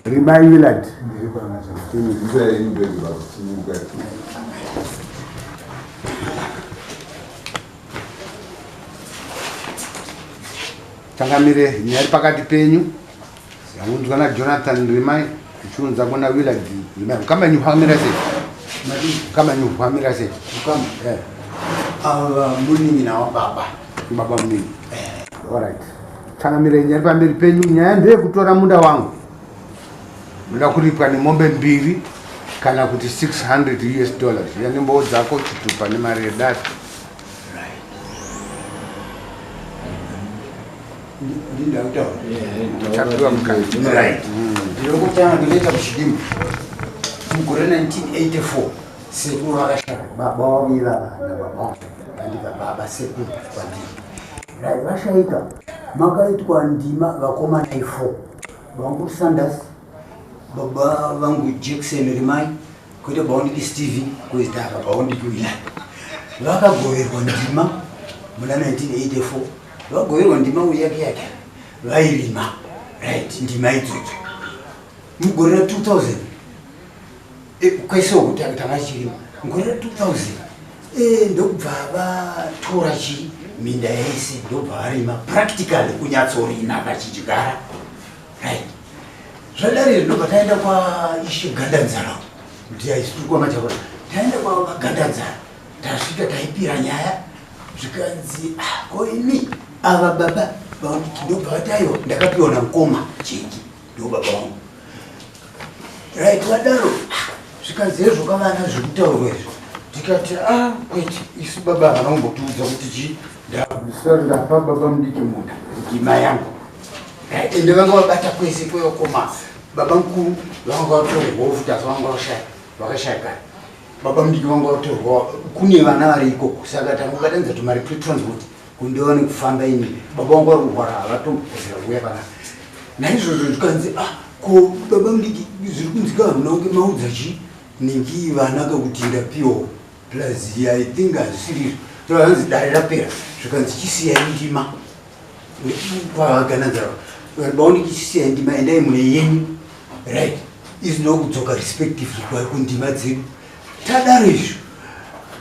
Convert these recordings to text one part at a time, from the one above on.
Remind me that. Tangamire nyari pakati penyu. Yamundwana Jonathan Remind. Chunza kuna village. Kama nyuhamira se. Kama nyuhamira se. Kama muni na baba. Baba muni. Alright. Tangamire nyari pamberi penyu Nyaya ndiye kutora munda wangu. Munda kulipwa ni mombe mbili kana kuti $600 US. Yani mbo zako chitupa ni mari data. Linda utawa. Chakua mkani. Right. Ndilokutana kuleta kushidimu. Mkure 1984. Sekuru wakashaka. Baba wawila na baba. Andika baba sekuru kwa ndima. Right. Washaika. Maka itu kwa ndima wakoma na ifo. Wangu Sanders. Baba wangu Jackson Rimai. Kuita baondi Stevie. Kuita baondi kuila. Waka goe kwa ndima. Muna 1984. Wagoerwa ndima uyake yake vairima right ndima idzodzo mugore 2000 kwese ukutanga chirima mugore 2000 ndobva vatora chi minda yese ndobva varima practically kunyatsorima vachigara right zvadare ndobva taenda kwa ishe gandanzara kuti aisukwa machakora taenda kwa gandanzara tasvika taipira Nyaya zvikanzi koimi ava baba vangu ndobva vatayo ndakapiona mukoma chiki ndo baba vangu right vadaro zvikanzi hezvo kavana zvekutaurwa izvo tikati kwete isu baba vanaumbotiudza kuti chi ndapa baba mudiki Munda ndima yangu ende vanga vabata kwese kweyokoma baba mukuru vanga vatorwa ufutasi vanga vakashaya kare baba mudiki vanga vatorwa kune vana vari ikoko saka tangokatanza tumari pre-transport kundione kufamba ini baba wangu vari kurwara havatombozera kuuya pana naizvozvo zvikanzi ko baba mudiki zviri kunzika haruna kunge maudza chi ningi vana kakuti ndapiwa plus I think hazvisiri toanzi dare rapera zvikanzi chisiyai ndima kwavaganadzara baoniki chisiyai ndima endai mune yenyu right izvi ndokudzoka respectively kundima dzedu tadaro izvo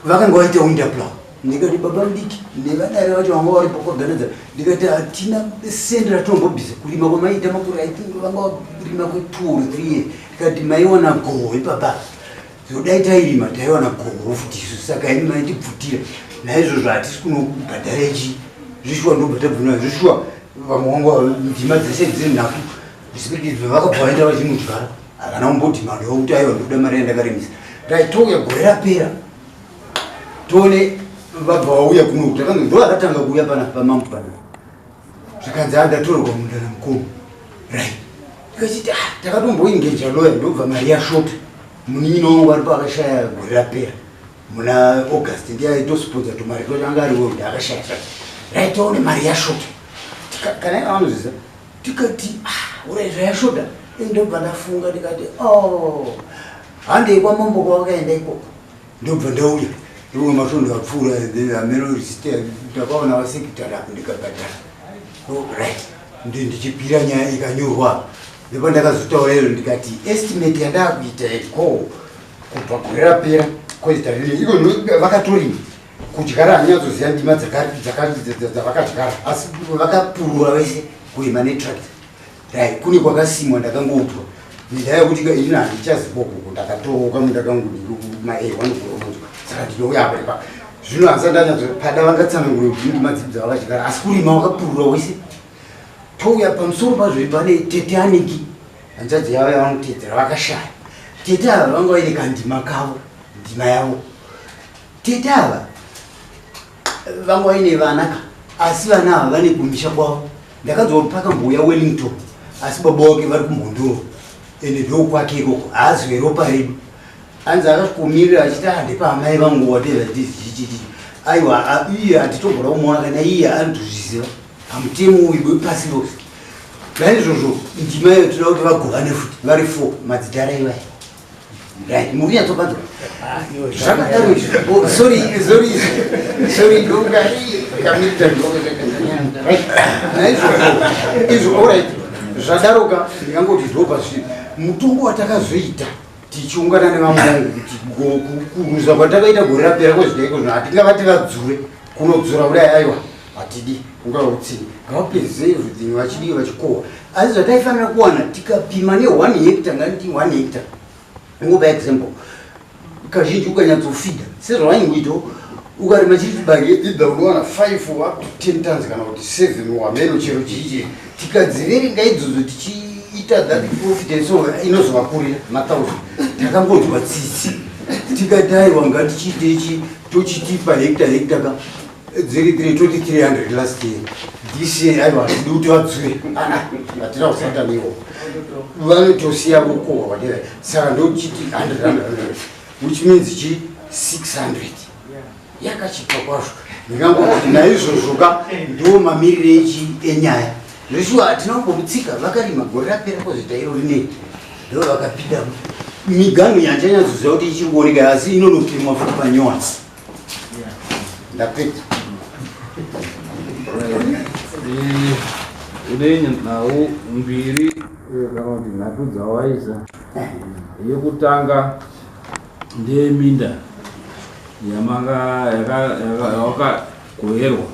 vakanga vaita undaplow ndikati baba mudiki nevadare vacho vanga vari pakwaganadzara ndikati hatina sendi ratombobvisa kurima kwamaita makore I think vanga varima kwe2 or 3 years ndikati maiwana gohwe papa zodai tairima taiwana gohwe futi isu saka ini maitibvutira naizvozvo hatisi kunobhadhara ichi zvishwa ndobva tabvuna zvishwa vamwe wangu ndima dzese dziri nhafu respectively vakabva vaenda vachimudyara havana kumbodhimando yokuti aiwa ndoda mari yandakaremisa taitouya gore rapera tone vabva vauya kuno takanzi ndo akatanga kuuya pana Mambo pana zvikanzi andatorerwa Munda namukoma right ikachiti takatomboingeja lawyer ndobva mari yashota munino wangu ari pakashaya gore rapera muna August ndiyaitosipodza tumari twacho anga ariwo kuti akashaya right taone mari yashota kana ivanozvisa tikati urai zvayashota ndobva ndafunga ndikati handei kwaMambo kwavakaenda ikoko ndobva ndauya iwe masvondo apfuura amerorisite ndakaona vasekitari apo ndikabhadhara right ndichipira Nyaya ikanyorwa ndipo ndakazotaurero ndikati estimate yandakuita ko kubva gore rapera kwezitarile iko vakatorima kudyara hanyatsoziva ndima dzavakadyara asi vakapurura vese kuima netractor right kune kwakasimwa ndakangoutwa ndaa yekuti ini handichazibokoko ndakatoroka mundakangudimaewanogoromodzwa saka ndinouya apa zvino hasa ndanyatsopada vangatsanangura kuti ndima dzavakadyara asi kurima vakapurura wese touya pamusoro pazvo pane tete aniki hanzvadzi yavo yavanotedzera vakashaya tete ava vanga vaine kandima kavo ndima yavo tete ava vanga vaine vanaka asi vana ava vane kumisha kwavo ndakadzopakambouya Wellington asi baba wake vari kuMhondoro ende ndokwake ikoko haazwe ropa redu anzi akazvikumirira achiti handipa amai vangu whatever this chichichi aiwa iye hatitombora kumuona kana iye anotozviziva hamutemo uyu pasi rose naizvozvo ndima iyo toda kuti vagovane futi vari 4 madzidara ivai right muri nyatsopanzwa zvakadaro izvo sorry ndongari kamirita naizvozvo izvo alright zvadaroka ndingangoti ndo pasvino mutongo watakazoita tichiungana nevamwangu kuti kuruza kwatakaita gore rapera kwezvidaiko zvino hatingavati vadzure kunodzura kudai aiwa hatidi ungautsi ngavapedze everything vachidii vachikohwa asi zvataifanira kuwana tikapima ne1 hectare nganditi 1 hectare ngopa example kazhinji ukanyatsofida sezvavaingoitawo ukarima chiri chibage idha unowana 5 up to 10 tons kana kuti 7 wameno chero chiiche tikadziverenga idzodzo tichiita that profit so inozovakurira ma1000 takangodwa tsitsi tikataiwa ngatichiitechi tochitipa hectare ka dziri 300 last year this year aiwa tidi kuti vadzure hatina kusataniwo vanotosiya kukohwa vadera saka ndochiti 100 which means chi 600 yakachipa kwazvo ndingangoti naizvozvoka ndo mamirire echi enyaya zveshuwa hatina kumbomutsika vakarima gore rapera kozita iro rinei ndo vakapinda miganhu yanjanyatsoziva kuti ichikuoneka asi inonopimwa futi panyowasi ndapedza une nhau mbiri kana kuti nhatu dzawaisa yekutanga ndeyeminda yawakagoverwa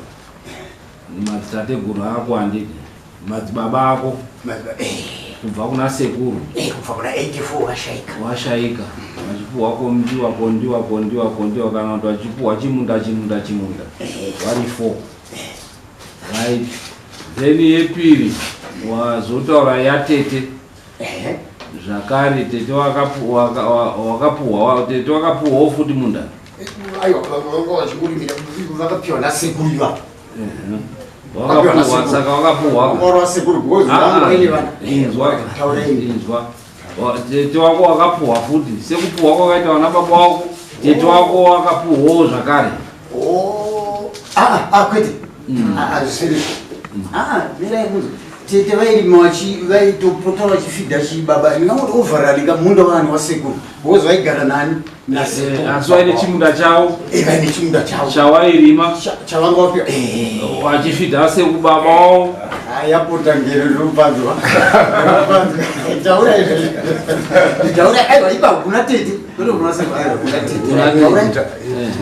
madzitateguru ako anditi madzibaba ako kubva kuna sekuru kubva kuna 84 washaika vachipuhwa kondiwa kana kuti vachipuhwa chimunda vari 4 right. Then yepiri wazotaura yatete zvakare tete wakapuhwa tete wakapuhwawo futi munda aiwa vachikurimira vakapiwa nasekuru iva wakapuhwa saka wakapuhwa inzwa tete wako wakapuhwa futi sekupuhwa kwakaita vana baba wako tete wako wakapuhwawo zvakare kwete tete vairima vaitopota vachifidha chibaba ndingangoti ovharalika munda wani wasekuru because vaigara nani asi vaine chimunda chavo vaine chimunda chavo chawairima chavanga vapiwa vachifidha sekubaba wavo yapota ngero ropadzwa taura aiwa ipa kuna tete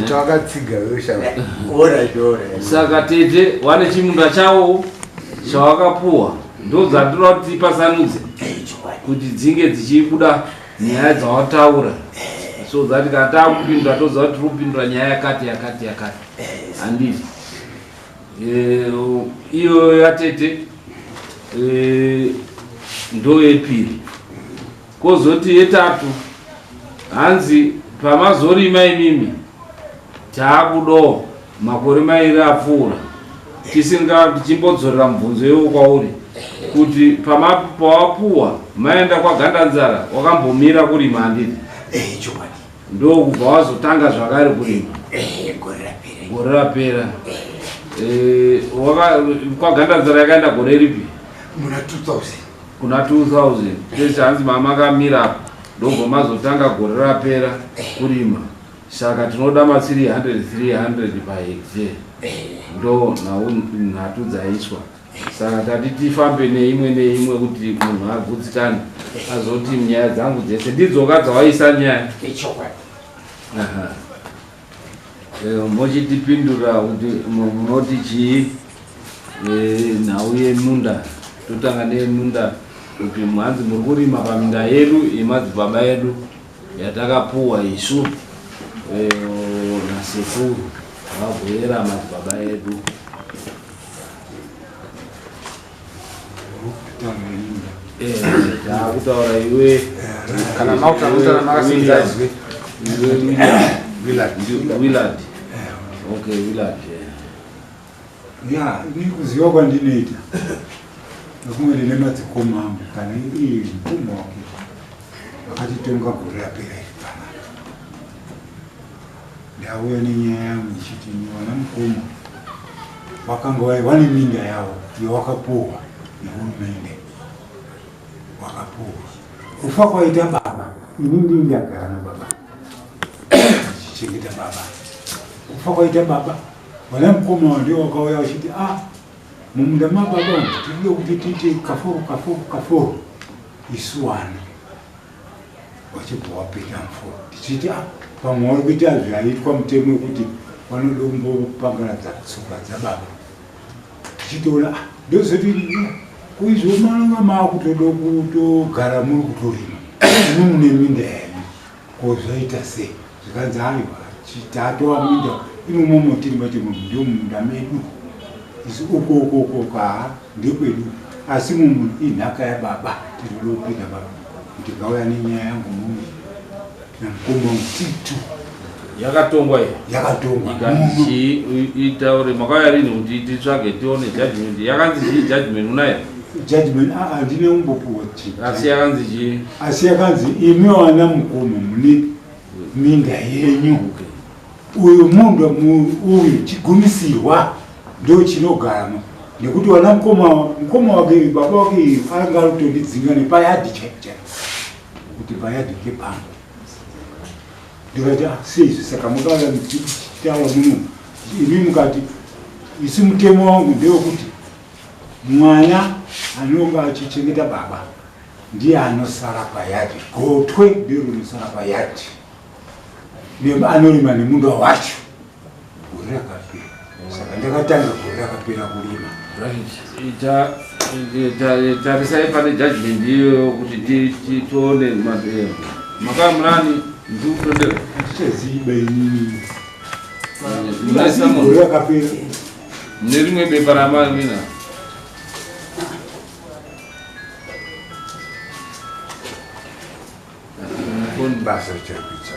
tawakatsiga saka tete vane chimunda chavo chavakapuhwa ndo dzatira kuti tipasanudze kuti dzinge dzichibuda nyaya dzavataura so that kana taakupindura toziva kuti tiri kupindura nyaya yakati handiti iyo yatete ndo yepiri kozoti yetatu hanzi pamazorima imimi taakudawo makore mairi apfuura tichimbodzorera mubvunzo iwo kwauri kuti pawapuhwa maenda kwagandanzara wakambomira kurima handiti ndo kubva wazotanga zvakare kurima gore rapera kwagandanzara yakaenda gore ripi kuna 2000 tese hanzi mamakamira ndobva mazotanga gore rapera kurima saka tinoda ma300 pahectare ndo nhatu dzaiswa saka tati tifambe neimwe kuti munhu agutsikane azoti nyaya dzangu dzese ndidzoka dzawaisa nyaya mochitipindura kuti munoti chii nhau yemunda totanga neyemunda kuti mhanzi muri kurima paminda yedu yemadzibaba edu yatakapuhwa isu nasekuru vabwera madzibaba edu takutaura iwe kana mautaura makasinza izvi Willard. Okay, Willard. Ya, ni kuziwa kwandinoita. Nokumwe ndine madziko Mambo kana iri mpumo wake. Akatitenga gore rapera ipana. Ndauya nenyaya yangu ndichiti niwana mpumo. Wakanga vane minda yavo yawakapuhwa nehurumende. Wakapuhwa. Kufa kwaita baba. Inini ndagara nababa. Chingita baba. Kufa kwaita baba. Wala mkoma ndio wakauya wachiti mumunda mababa tiliyo kuti tite kafuru isuwana wachibva wapinda muforo tichiti pamwe vari kuita zvaitwa mutemo wekuti vanoda kumbopangaradza tsoka dzababa tichitoona ndozoti kuizvomananga maakutoda kutogara muri kutorima imi mune minda yemi kozvaita sei zvikanzi aiwa chitatowa minda imomomo tiri machemo ndio munda medu isi ukoko kaa ndekwedu asi mumu inhaka yababa tinoda kupinda baba kuti ngauya nenyaya yangu mumu namukoma mutitu yakatongwa iyo yakatongwa itaure makauya rini kuti titsvage tione judgment yakanzi chii judgment unayo judgment handine umbopuwa asi yakanzi chii asi yakanzi imi wana mukoma mune minda yenyu uyu munda uyu chigumisirwa ndo chinogaramo nekuti wana mukoma wake baba wake anga rutondidzinga nepayadhi chaicha kuti payadhi kepango ndikati seizvi saka mukauya muchitaura muno imi mukati isi mutemo wangu ndewekuti mwana anonga achichengeta baba ndiye anosara payadhi gotwe ndiro rinosara payadhi anorima nemunda wacho gore rakapera saka ndakatanga gore rakapera kurima tarisai pane judgment iyo kuti titione makamurani ndikutondera tichaziba inini gore rakapera mune rimwe bepa ramamina basa richakuita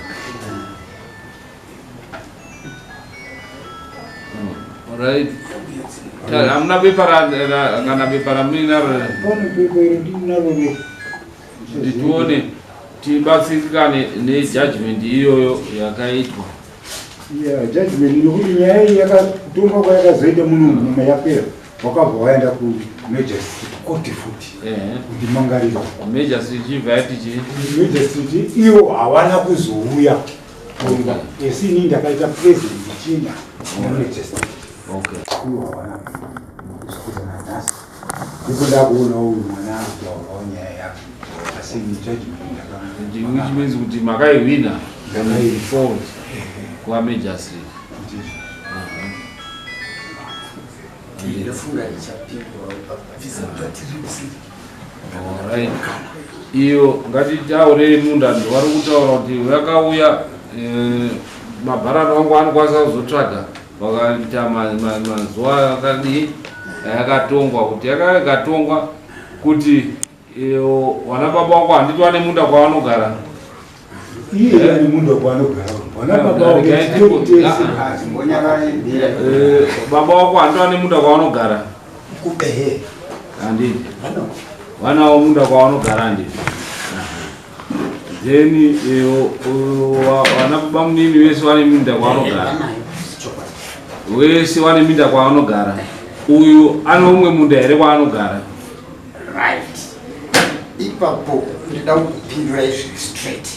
right hamuna bepa kana bepa ramuinaro pane bepa iri ndinaro titione tibatsirikane nejudgment iyoyo yakaitwa judgment nokuti nyaya iyi yakatongwa kwayakazoita muno yapera wakabva waenda kumajesty court futi kuti mangarira majesty chibva yati chii majesty iwo hawana kuzouya tonga esi ini ndakaita president china majesty iwo hawana kusukuzana nhasi ndikuda kuona uyu mwana akutaurawo nyaya yake asi judgment which means kuti makaiwina fault kwamajesty iyo ngatitaure munda vari kutaura kuti yakauya mabharano wangu anokwanisa kuzotsvaga vakaita mazuva akadii yakatongwa kuti yakatongwa kuti wana baba wako handiti wane munda kwavanogara iye ni munda kwavanogara baba wako handiti wane munda kwavanogara handiti vanawo munda kwavanogara handiti then wana baba munini vese vane minda kwavanogara vese vane minda kwavanogara uyu ane umwe munda here kwavanogara ipapo ndida kupindura izvi straight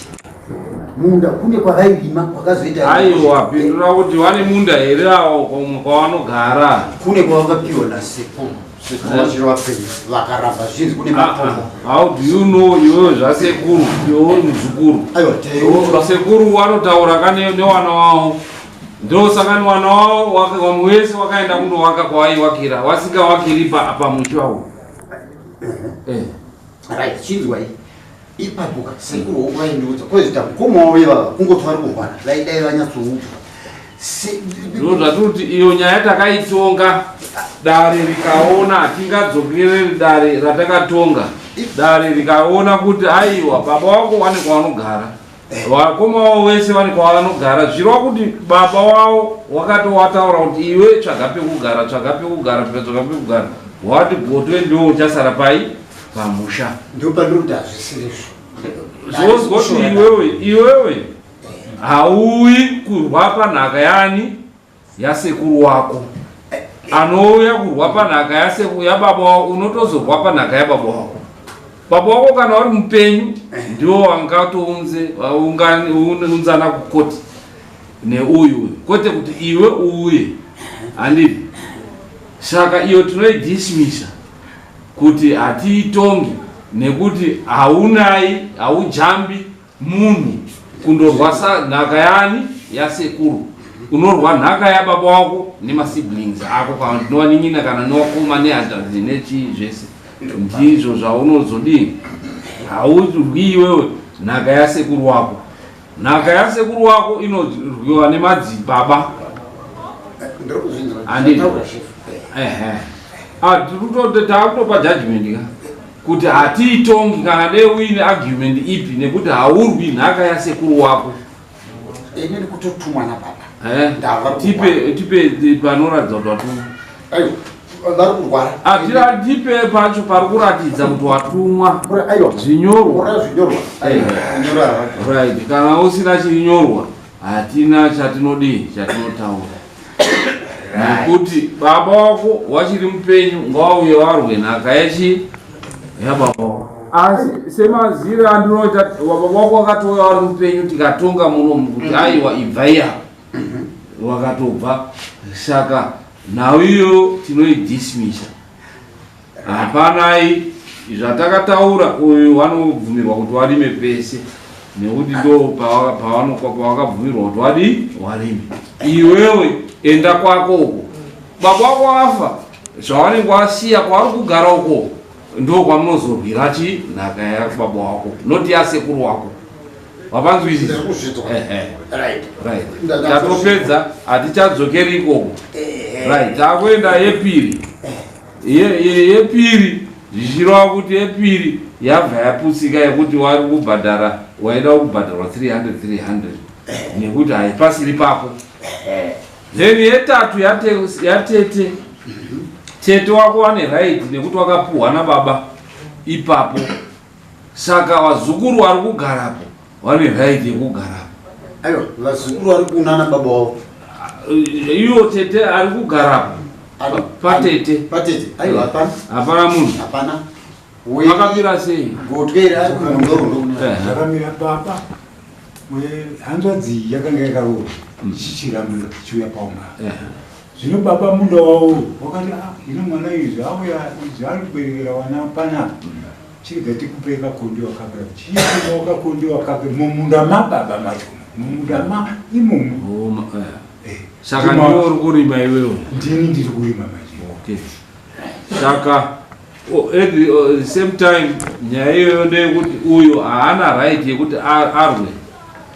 munda kune kwavairima kwakazoita aiwa pindura kuti vane munda here awo kwavanogara kune kwavakapiwa nasepo vakaramba zvinzi kune matombo. How do you know iwewe zvasekuru iwe muzukuru sekuru vanotaura kane newana wavo ndosaka mwana wavo wamwe wese wakaenda kundovaka kwavaivakira vasingavakiri pamuchi wavo right chinzwa ipapo sekuru waindiudza kwezita mukoma wavo kungoti vari kurwana vaidai vanyatsoupa ndo zvatuti iyo nyaya takaitonga dare rikaona hatingadzokere dare ratakatonga dare rikaona kuti aiwa baba wako vane kwavanogara vakoma wavo vese vane kwavanogara zvirwa kuti baba wavo wakatowataura kuti iwe tsvaga pekugara wati Gotwe ndio uchasara pai pamusha ndio pandoti hazvisirezvo zvozwa kuti iwewe hauyi kurwa panhaka yani yasekuru wako anouya kurwa panhaka yababa wako unotozorwa panhaka yababa wako. Baba wako kana vari mupenyu ndiwo wangatounzana kukoti neuyu kwete kuti iwe uye handiti. Saka iyo tinoidismisa kuti hatiitongi nekuti haunai haujambi munhu kundorwa nhaka yani yasekuru, unorwa nhaka yababa wako nemasiblings ako kana nowaninyina kana nowakoma nehanzvadzi nechi zvese. Ndizvo zvaunozodini, haurwi iwewe nhaka yasekuru wako. Nhaka yasekuru wako inorwiwa nemadzibaba. Takutopa judgment kuti hatiitongi kana dei uine argument ipi nekuti haurwi nhaka yasekuru wako. Ini kutotumwa nababa. Tipe panoratidza kuti watumwa. Ayo, vari kurwara. Tipe pacho pari kuratidza kuti watumwa. Zvinyorwa. Right. Kana usina chinyorwa hatina chatinotaura. Nekuti baba wako wachiri mupenyu ngauye warwe nhaka yababa wako. Asi semazira andinoita baba wako wakatouya wari mupenyu tikatonga munomu kuti aiwa ibvai apa wakatobva, saka nhau iyo tinoidismisa. Hapanai zvatakataura uyu wanobvumirwa kuti warime pese nekuti ndo pawakabvumirwa kuti warime. Iwewe enda kwakoko, baba wako afa, zvawanenge wasiya kwaari kugara uko ndo kwamunozorwira nhaka yababa wako, noti yasekuru wako. Wapanzwisisa? Right. Tatopedza hatichadzokeri ikoko. Right. Takuenda yepiri. Yepiri zvichireva kuti yepiri yabva yaputsika yekuti waida kubhadharwa 300 nekuti haipasiri papo. Then yetatu yatete. Tete wako wane right nekuti wakapuhwa nababa ipapo. Saka wazukuru vari kugarapo wane right yekugarapo. Ayo, vazukuru vari kuona nababa wavo. Iyo tete ari kugarapo. Patete. Ayo, hapana munhu. Hapana. Wakamira sei? Gotwe ari kumundoro. Yakamira papa. Hanzvadzi yakanga yakarova ichichiramira chiuya paungano. Zvino baba munda wavo wakati ino mwana izvi auya izvi ari kuberekera vana panapa chirega tikupe kakondiwa kape chiiwa kakondiwa kape mumunda mababa macho mumunda imomo. Saka ndiwe uri kurima iwewe? Ndini ndiri kurima macho. Okay. Saka at the same time nyaya iyoyo ndeyekuti uyo haana right yekuti arwe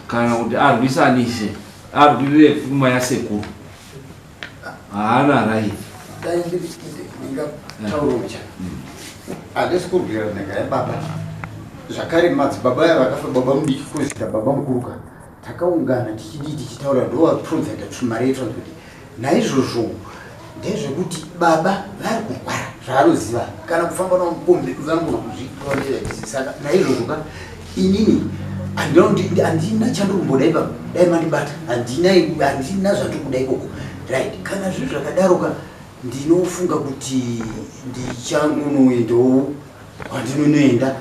kana kuti arwisanise arwirire pfuma yasekuru. Haana right. Handisi kurwira nhaka yababa. Zvakare madzibaba aya vakafa baba mudiki kuzita baba mukuruka. Takaungana tichitaura ndowaprofita pfuma reitwa kuti naizvozvo ndezvekuti baba vari kurwara zvaanoziva kana kufamba nomupombe vanogona kuzvitondera. Saka naizvozvo ka inini handina chandikumboda ipapa dai mandibata handina zvatikuda ikoko. Right. Kana zviri zvakadaroka ndinofunga kuti ndichangonoendawo kwandinonoenda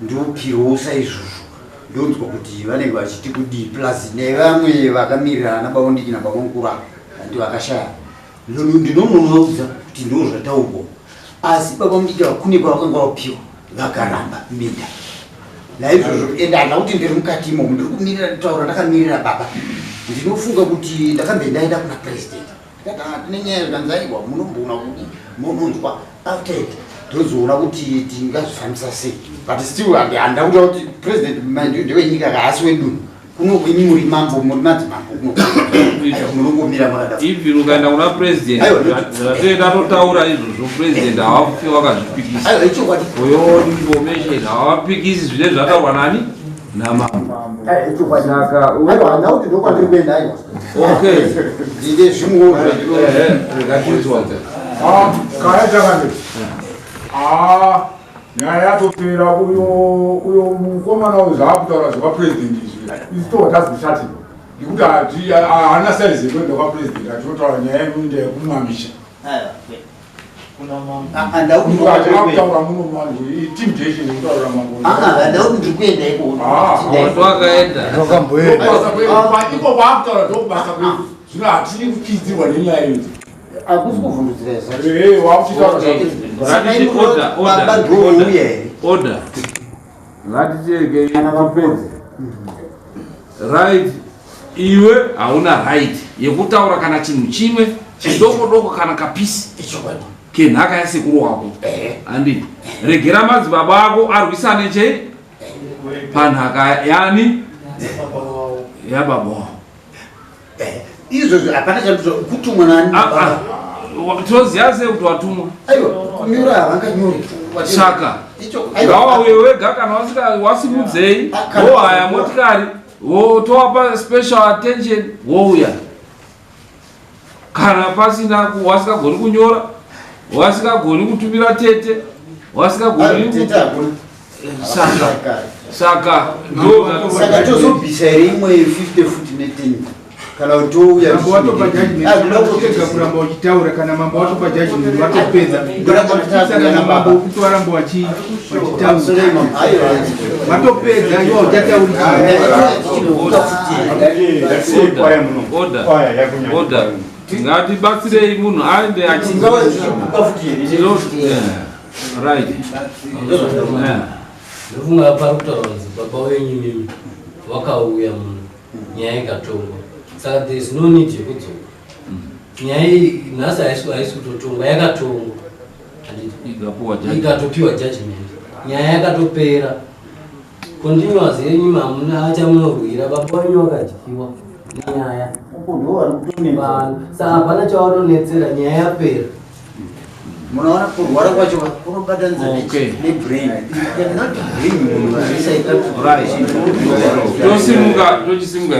ndopirwawo saizvozvo. Ndonzwa kuti vanenge vachiti kudii plus nevamwe vakamirira ana baba ndiki nababa mukuru avo ndi vakashaya. Ndinonoudza kuti ndo zvataurwa. Asi baba mudiki kune kwavakanga vapiwa vakaramba minda. Naizvozvo ende handina kuti ndiri mukati imomo ndiri kumirira nditaura ndakamirira baba. Ndinofunga kuti ndakambe ndaenda kuna president. Nenyaya zvanzaiwa munombona kuti munonzwa after it tozoona kuti tingazvifambisa sei. But still handida kuda kuti president ndewenyika kaasi wedunhu kunokwimi muri mambo muri madzimambo munongomira makada. Ivi ukaenda kuna president zvatenda totaura izvozvo president havafi wakazvipikisa. Oyo information havapikisi zvine zvataurwa nani namambo. Saka handina kuti ndokwandiri kuenda aiwa. Okay. Ndine zvimwewo zvakatizwa. Kaya takande. Nyaya yatopera uyo mukomana uzakutaura zvekwapresident izvi. Izito tazishati. Ngekuti haana saizi kwenda kwapresident atotaura nyaya yemuinda yekumamisha. Kutaura muno manhu intimidation kutaura mambo. Handida kuti ndiri kuenda ikoko. Wakaenda. Wakamboenda. Iko kwakutaura ndokubasa kwedu. Zvino hatiri kukidzirwa nenyaya yoti. Hakusi kuvhundudzira Order. Ngaticheke tipedze. right, iwe hauna right yekutaura kana chinhu chimwe chidoko doko kana kapisi kenhaka yasekuru wako. Andi regera madzibaba ako arwisane chei panhaka yani yababa wavo. Izvozvo hapana chakutumwa nani? Tinoziva sei kuti watumwa? Aiwa, kunyora havanganyori. Saka ngawauye wega kana wasimudzei wohaya motikari wotovapa special attention wouya. Kana pasina wasikagoni kunyora, wasikagoni kutumira tete, wasikagoni saka tozobvisa here imwe 50 futi ne10 kana utouya kuramba uchitaura kana mambo watopa judgment watopedza kana mambo kuti waramba wachitaura watopedza iwo uchataura ngatibatsirei munhu aende right. Ndofunga pari kutaura kuti baba wenyu mimi wakauya munhu nyaya ikatongwa, saka there is no need yekudzoka. Nyaya nhasi haisi kutotongwa, yakatongwa ikatopiwa judgment, nyaya yakatopera. Continuous yenyu mamuna achamunorwira, baba wenyu wakadyiwa nenyaya, saka hapana chawatonetsera, nyaya yapera. Munaona kurwara kwacho kunobatanidza nebrain. Tosimuka tochisimuka